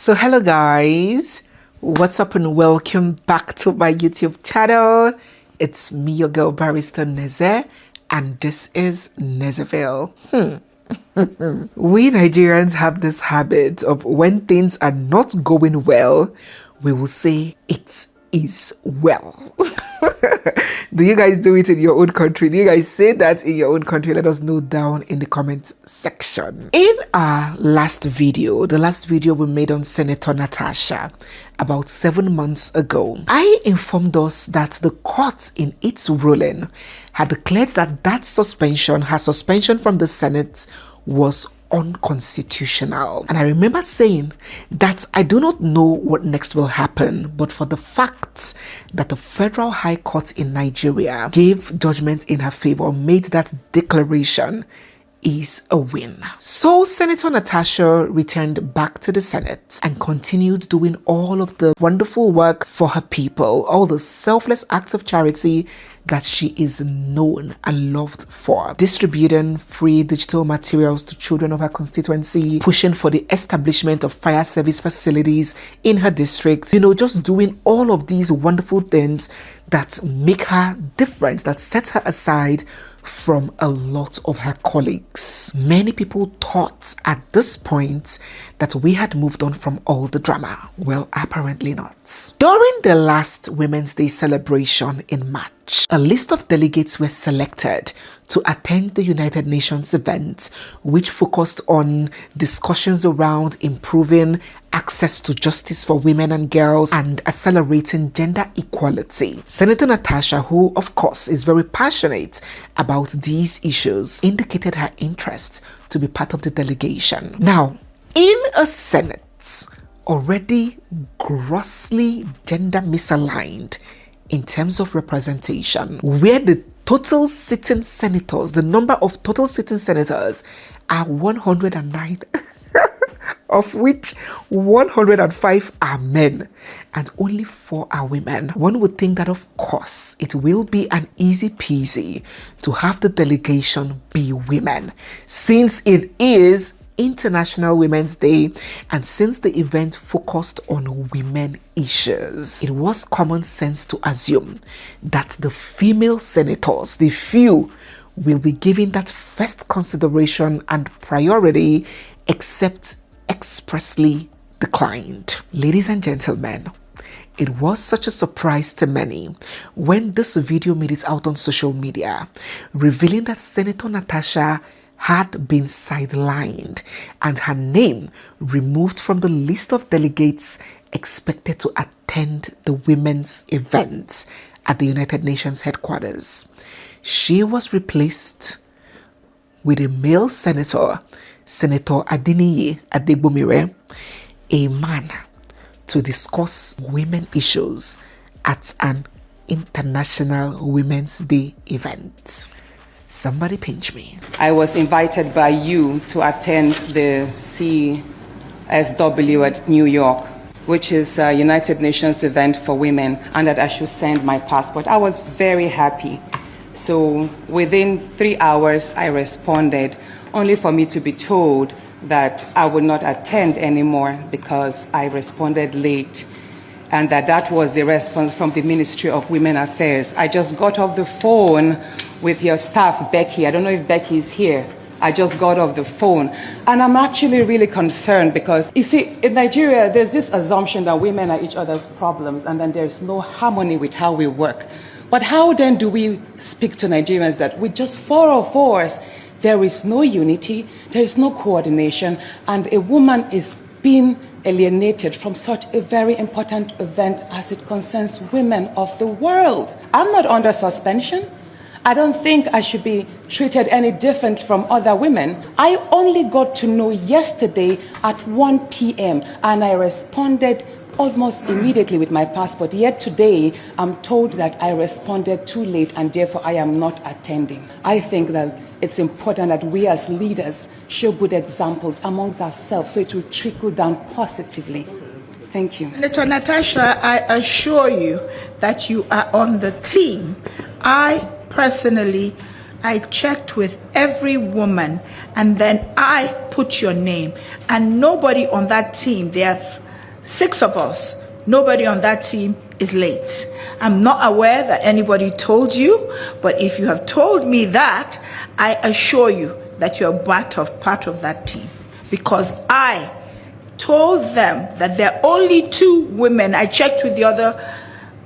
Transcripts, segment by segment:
So hello guys, what's up and welcome back to my YouTube channel. It's me, your girl Barrister Neze, and this is Nezeville. We Nigerians have this habit of when things are not going well, we will say it is well. Do you guys do it in your own country? Do you guys say that in your own country? Let us know down in the comment section. In our last video, the last video we made on Senator Natasha about 7 months ago, I informed us that the court in its ruling had declared that her suspension from the Senate was unconstitutional. And I remember saying that I do not know what next will happen, but for the fact that the Federal High Court in Nigeria gave judgment in her favor, made that declaration, is a win. So Senator Natasha returned back to the Senate and continued doing all of the wonderful work for her people, all the selfless acts of charity that she is known and loved for, distributing free digital materials to children of her constituency, pushing for the establishment of fire service facilities in her district, just doing all of these wonderful things that make her different, that sets her aside from a lot of her colleagues. Many people thought at this point that we had moved on from all the drama. Well, apparently not. During the last Women's Day celebration in March, a list of delegates were selected to attend the United Nations event, which focused on discussions around improving access to justice for women and girls and accelerating gender equality. Senator Natasha, who of course is very passionate about these issues, indicated her interest to be part of the delegation. Now, in a Senate already grossly gender misaligned in terms of representation, where the total sitting senators, the number of total sitting senators are 109, of which 105 are men and only 4 are women. One would think that of course it will be an easy peasy to have the delegation be women, since it is International Women's Day and since the event focused on women issues. It was common sense to assume that the female senators, the few, will be given that first consideration and priority, except expressly declined. Ladies and gentlemen, it was such a surprise to many when this video made it out on social media, revealing that Senator Natasha had been sidelined and her name removed from the list of delegates expected to attend the women's event at the United Nations headquarters. She was replaced with a male senator, Senator Adeniyi Adegbomire, a man, to discuss women issues at an International Women's Day event. Somebody pinch me. I was invited by you to attend the CSW at New York, which is a United Nations event for women, and that I should send my passport. I was very happy. So within 3 hours, I responded, only for me to be told that I would not attend anymore because I responded late, and that was the response from the Ministry of Women Affairs. I just got off the phone with your staff, Becky. I don't know if Becky is here. I just got off the phone. And I'm actually really concerned because, you see, in Nigeria, there's this assumption that women are each other's problems and then there's no harmony with how we work. But how then do we speak to Nigerians that with just 4 of us, there is no unity, there is no coordination, and a woman is being alienated from such a very important event as it concerns women of the world? I'm not under suspension. I don't think I should be treated any different from other women. I only got to know yesterday at 1 p.m. and I responded almost immediately with my passport. Yet today, I'm told that I responded too late and therefore I am not attending. I think that it's important that we as leaders show good examples amongst ourselves so it will trickle down positively. Thank you. Senator Natasha, I assure you that you are on the team. Personally, I checked with every woman and then I put your name, and nobody on that team, they have 6 of us, nobody on that team is late. I'm not aware that anybody told you, but if you have told me that, I assure you that you're part of that team, because I told them that there are only 2 women. I checked with the other.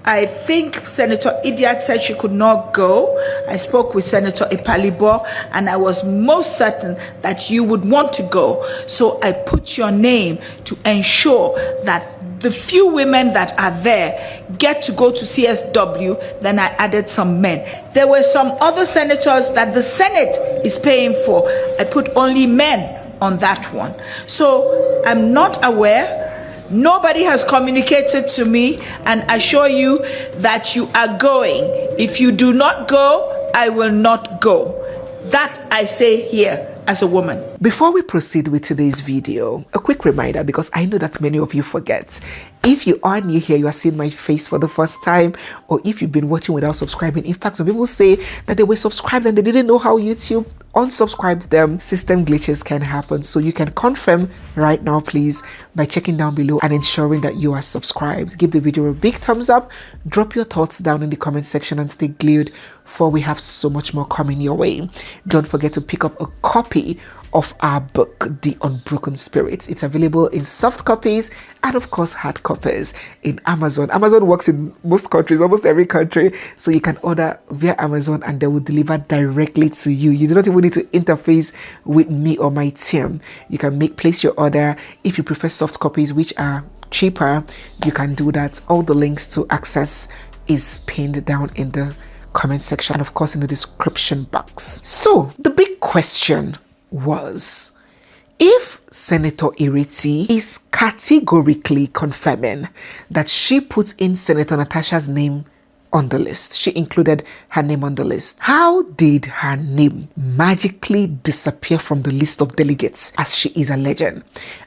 I think Senator Idiat said she could not go. I spoke with Senator Ipalibo, and I was most certain that you would want to go. So I put your name to ensure that the few women that are there get to go to CSW. Then I added some men. There were some other senators that the Senate is paying for. I put only men on that one. So I'm not aware. Nobody has communicated to me and assure you that you are going. If you do not go, I will not go. That I say here as a woman. Before we proceed with today's video, a quick reminder, because I know that many of you forget. If you are new here, you are seeing my face for the first time, or if you've been watching without subscribing. In fact, some people say that they were subscribed and they didn't know how YouTube unsubscribed them. System glitches can happen, so you can confirm right now, please, by checking down below and ensuring that you are subscribed. Give the video a big thumbs up, drop your thoughts down in the comment section, and stay glued, for we have so much more coming your way. Don't forget to pick up a copy of our book, The Unbroken Spirit. It's available in soft copies and of course hard copies in Amazon. Amazon works in most countries, almost every country, so you can order via Amazon and they will deliver directly to you. You do not even need to interface with me or my team. You can place your order. If you prefer soft copies, which are cheaper, you can do that. All the links to access is pinned down in the comment section and of course in the description box. So the big question was, if Senator Ireti is categorically confirming that she puts in Senator Natasha's name on the list, she included her name on the list, how did her name magically disappear from the list of delegates as she is alleging?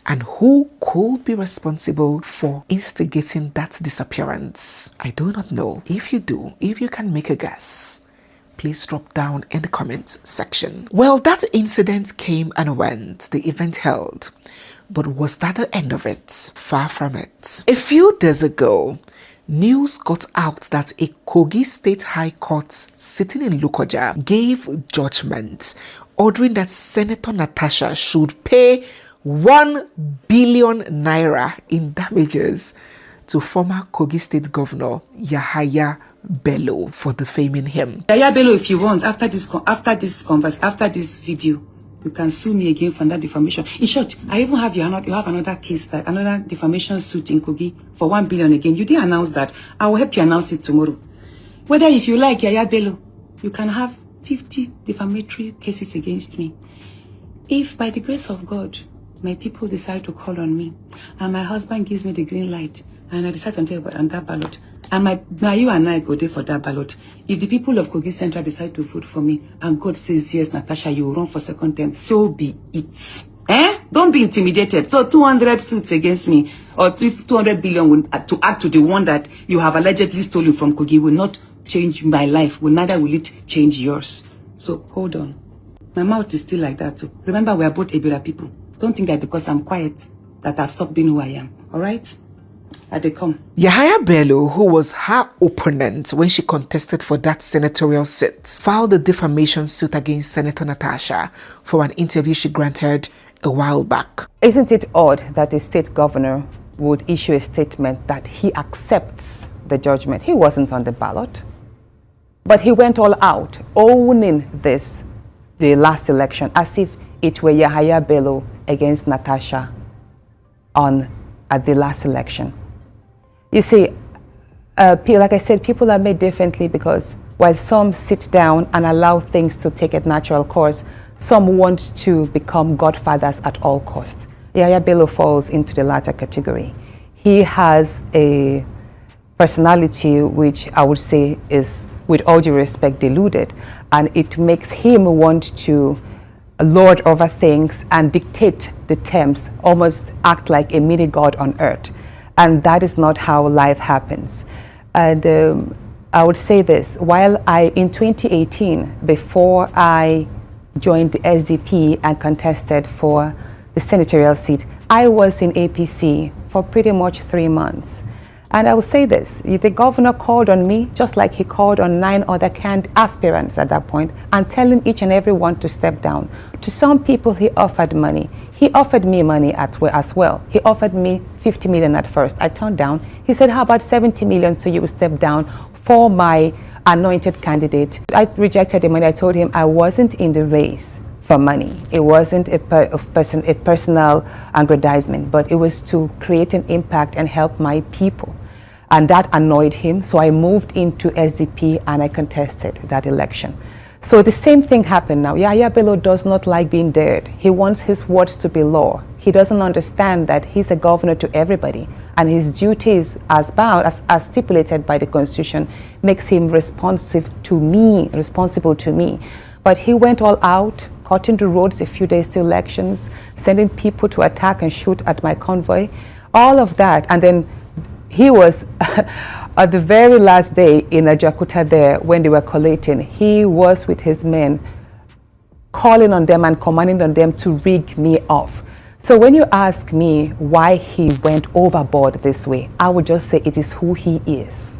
And who could be responsible for instigating that disappearance? I do not know. If you do, if you can make a guess, please drop down in the comment section. Well, that incident came and went, the event held. But was that the end of it? Far from it. A few days ago, news got out that a Kogi State High Court sitting in Lokoja gave judgment ordering that Senator Natasha should pay 1 billion naira in damages to former Kogi State Governor Yahaya Bello for defaming him. Yahaya Bello, if you want, after this video, you can sue me again for that defamation. In short, I even have you have another case, that another defamation suit in Kogi for 1 billion again. You didn't announce that. I will help you announce it tomorrow. Whether if you like Yahaya Bello, you can have 50 defamatory cases against me. If by the grace of God, my people decide to call on me, and my husband gives me the green light, and I decide to enter on that ballot, and now you and I go there for that ballot. If the people of Kogi Central decide to vote for me, and God says, yes, Natasha, you will run for second term, so be it. Don't be intimidated. So 200 suits against me, or 200 billion to add to the one that you have allegedly stolen from Kogi will not change my life. Neither will it change yours. So hold on. My mouth is still like that too. Remember, we are both Ebira people. Don't think that because I'm quiet that I've stopped being who I am. All right? They come. Yahaya Bello, who was her opponent when she contested for that senatorial seat, filed a defamation suit against Senator Natasha for an interview she granted a while back. Isn't it odd that a state governor would issue a statement that he accepts the judgment? He wasn't on the ballot, but he went all out, owning the last election, as if it were Yahaya Bello against Natasha at the last election. You see, like I said, people are made differently, because while some sit down and allow things to take a natural course, some want to become godfathers at all costs. Yahaya Bello falls into the latter category. He has a personality which I would say is, with all due respect, deluded, and it makes him want to lord over things and dictate the terms, almost act like a mini god on earth. And that is not how life happens. And I would say this, while in 2018, before I joined the SDP and contested for the senatorial seat, I was in APC for pretty much 3 months. And I will say this, the governor called on me, just like he called on 9 other aspirants at that point, and telling each and every one to step down. To some people, he offered money. He offered me money as well. He offered me 50 million at first. I turned down. He said, how about 70 million so you will step down for my anointed candidate? I rejected the money. I told him I wasn't in the race for money. It wasn't a personal aggrandizement, but it was to create an impact and help my people. And that annoyed him, so I moved into SDP and I contested that election. So the same thing happened now. Yahaya Bello does not like being dared. He wants his words to be law. He doesn't understand that he's a governor to everybody, and his duties as stipulated by the Constitution makes him responsible to me. But he went all out, cutting the roads a few days to elections, sending people to attack and shoot at my convoy, all of that. And then he was, at the very last day in Ajakuta there, when they were collating, he was with his men, calling on them and commanding on them to rig me off. So when you ask me why he went overboard this way, I would just say it is who he is.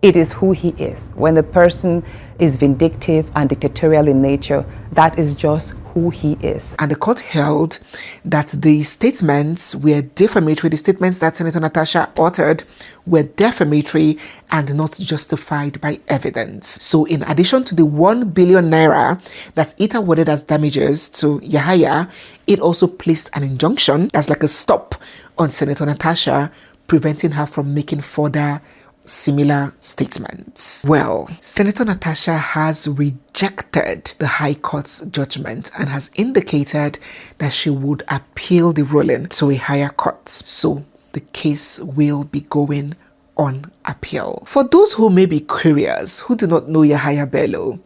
It is who he is. When the person is vindictive and dictatorial in nature, that is just who he is. And the court held that the statements were defamatory. The statements that Senator Natasha uttered were defamatory and not justified by evidence. So in addition to the 1 billion naira that it awarded as damages to Yahaya, it also placed an injunction as like a stop on Senator Natasha, preventing her from making further similar statements. Well, Senator Natasha has rejected the High Court's judgment and has indicated that she would appeal the ruling to a higher court. So the case will be going on appeal. For those who may be curious, who do not know Yahaya Bello,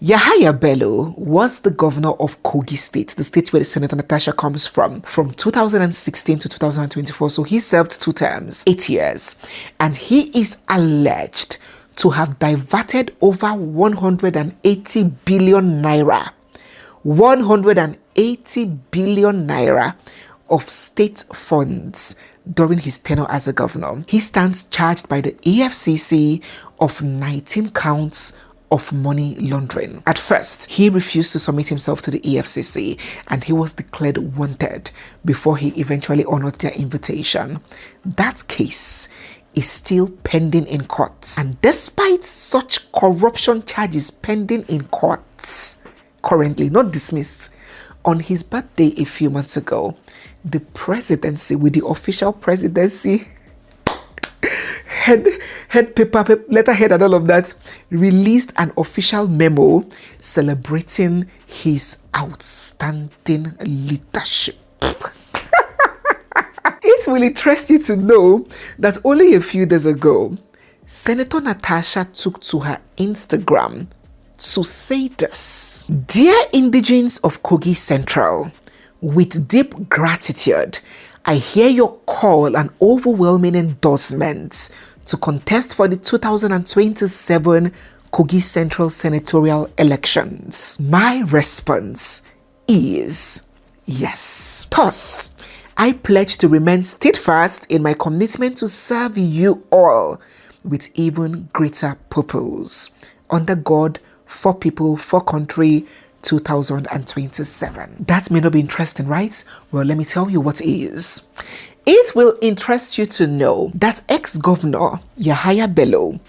Yahaya Bello was the governor of Kogi State, the state where Senator Natasha comes from 2016 to 2024. So he served 2 terms, 8 years. And he is alleged to have diverted over 180 billion naira. 180 billion naira of state funds during his tenure as a governor. He stands charged by the EFCC of 19 counts of money laundering. At first, he refused to submit himself to the EFCC and he was declared wanted before he eventually honored their invitation. That case is still pending in courts. And despite such corruption charges pending in courts, currently not dismissed, on his birthday a few months ago, the presidency, with the official presidency head paper, letterhead and all of that, released an official memo celebrating his outstanding leadership. It will interest you to know that only a few days ago, Senator Natasha took to her Instagram to say this: "Dear indigents of Kogi Central, with deep gratitude, I hear your call and overwhelming endorsement to contest for the 2027 Kogi Central senatorial elections. My response is yes. Thus, I pledge to remain steadfast in my commitment to serve you all with even greater purpose. Under God, for people, for country, 2027. That may not be interesting, right? Well, let me tell you what is. It will interest you to know that ex-governor Yahaya Bello,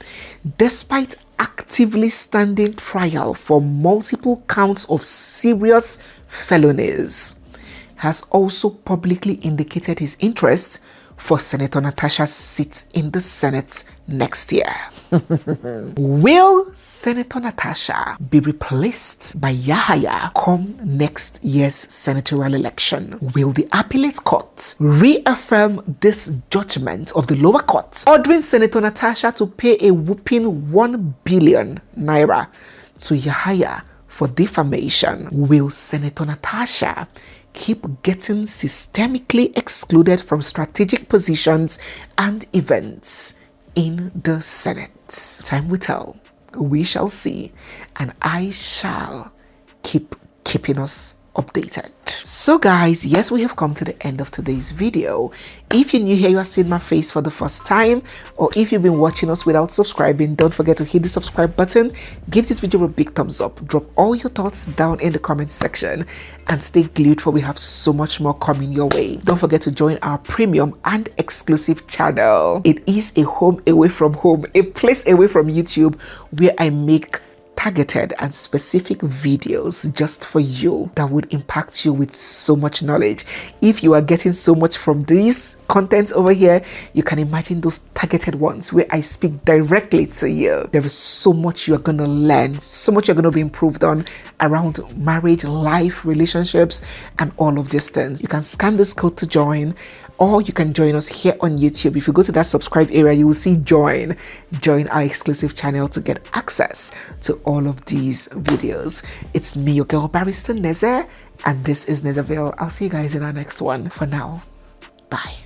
despite actively standing trial for multiple counts of serious felonies, has also publicly indicated his interest for Senator Natasha's seat in the Senate next year. Will Senator Natasha be replaced by Yahaya come next year's senatorial election? Will the appellate court reaffirm this judgment of the lower court, ordering Senator Natasha to pay a whopping 1 billion naira to Yahaya for defamation? Will Senator Natasha keep getting systemically excluded from strategic positions and events in the Senate? Time will tell. We shall see. And I shall keep keeping us updated. So guys, yes, we have come to the end of today's video. If you're new here, you are seeing my face for the first time, or if you've been watching us without subscribing, don't forget to hit the subscribe button, give this video a big thumbs up, drop all your thoughts down in the comment section, and stay glued for we have so much more coming your way. Don't forget to join our premium and exclusive channel. It is a home away from home, a place away from YouTube, where I make targeted and specific videos just for you that would impact you with so much knowledge. If you are getting so much from these contents over here, you can imagine those targeted ones where I speak directly to you. There is so much you're gonna learn, so much you're gonna be improved on around marriage, life, relationships, and all of these things. You can scan this code to join, or you can join us here on YouTube. If you go to that subscribe area, you will see join our exclusive channel to get access to all of these videos. It's me, your girl Barrister Neze, and this is Nezeville. I'll see you guys in our next one. For now, bye.